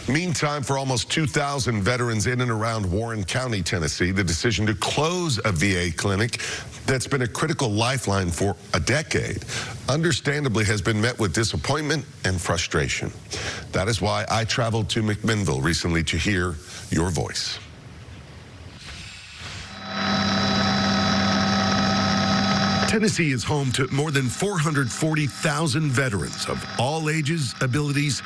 Meantime, for almost 2,000 veterans in and around Warren County, Tennessee, the decision to close a VA clinic that's been a critical lifeline for a decade, understandably has been met with disappointment and frustration. That is why I traveled to McMinnville recently to hear your voice. Tennessee is home to more than 440,000 veterans of all ages, abilities,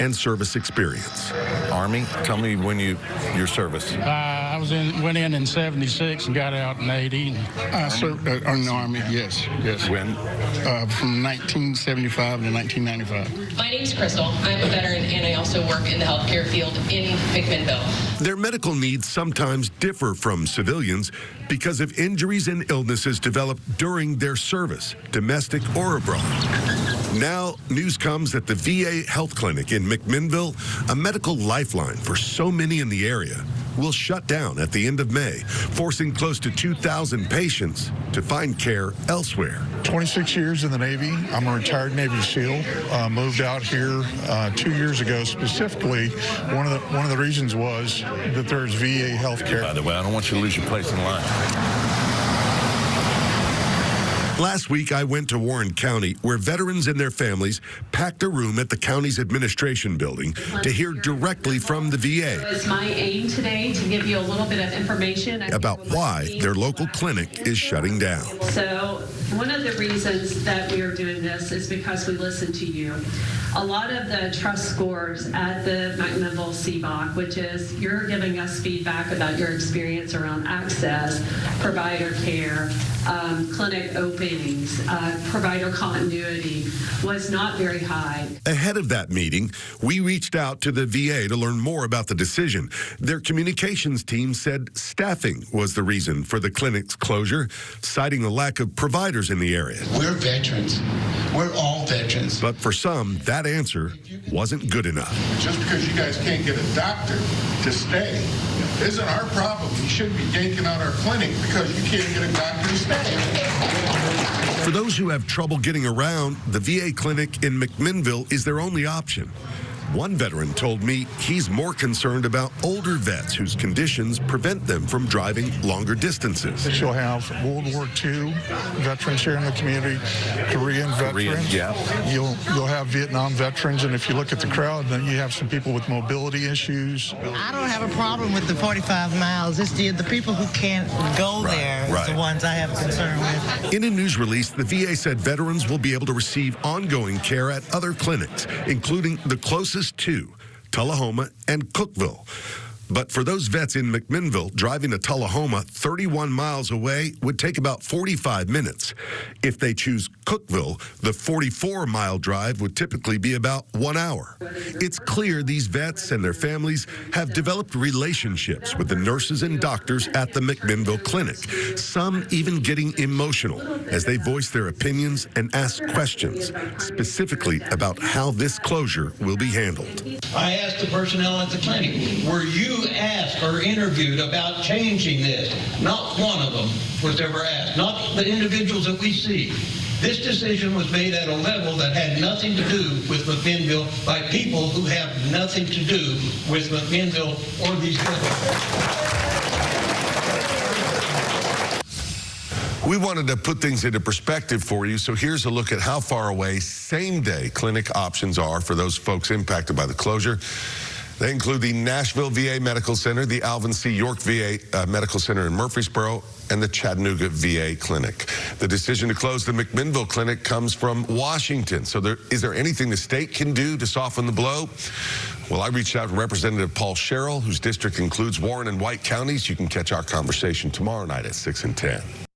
and service experience. Army, tell me when your service. I went in 76 and got out in 80. I served in the Army, yes. When? From 1975 to 1995. My name's Crystal. I'm a veteran, and I also work in the healthcare field in McMinnville. Their medical needs sometimes differ from civilians because of injuries and illnesses developed during their service, domestic or abroad. Now, news comes that the VA Health Clinic in McMinnville, a medical lifeline for so many in the area, will shut down at the end of May, forcing close to 2,000 patients to find care elsewhere. 26 years in the Navy. I'm a retired Navy SEAL. Moved out here 2 years ago. Specifically, one of the reasons was that there's VA health care. By the way, I don't want you to lose your place in line. Last week, I went to Warren County, where veterans and their families packed a room at the county's administration building to hear directly from the VA. It's my aim today to give you a little bit of information about why their local clinic is shutting down. So one of the reasons that we are doing this is because we listen to you. A lot of the trust scores at the McMinnville CBOC, which is you're giving us feedback about your experience around access, provider care, clinic openings, provider continuity, was not very high. Ahead of that meeting, we reached out to the VA to learn more about the decision. Their communications team said staffing was the reason for the clinic's closure, citing the lack of providers in the area. We're veterans. We're all veterans. But for some, that answer wasn't good enough. Just because you guys can't get a doctor to stay isn't our problem. You shouldn't be yanking out our clinic because you can't get a doctor to stay. For those who have trouble getting around, the VA clinic in McMinnville is their only option. One veteran told me he's more concerned about older vets whose conditions prevent them from driving longer distances. You'll have World War II veterans here in the community, Korean veterans. You'll have Vietnam veterans, and if you look at the crowd, then you have some people with mobility issues. I don't have a problem with the 45 miles. It's the people who can't go there is the ones I have concern with. In a news release, the VA said veterans will be able to receive ongoing care at other clinics, including the closest to Tullahoma and Cookeville. But for those vets in McMinnville, driving to Tullahoma 31 miles away would take about 45 minutes. If they choose Cookeville, the 44-mile drive would typically be about 1 hour. It's clear these vets and their families have developed relationships with the nurses and doctors at the McMinnville clinic, some even getting emotional as they voice their opinions and ask questions, specifically about how this closure will be handled. I asked the personnel at the clinic, were you asked or interviewed about changing this? Not one of them was ever asked, not the individuals that we see. This decision was made at a level that had nothing to do with McMinnville by people who have nothing to do with McMinnville or these people. We wanted to put things into perspective for you, so here's a look at how far away same-day clinic options are for those folks impacted by the closure. They include the Nashville VA Medical Center, the Alvin C. York VA Medical Center in Murfreesboro, and the Chattanooga VA Clinic. The decision to close the McMinnville Clinic comes from Washington. So is there anything the state can do to soften the blow? Well, I reached out to Representative Paul Sherrill, whose district includes Warren and White counties. You can catch our conversation tomorrow night at 6 and 10.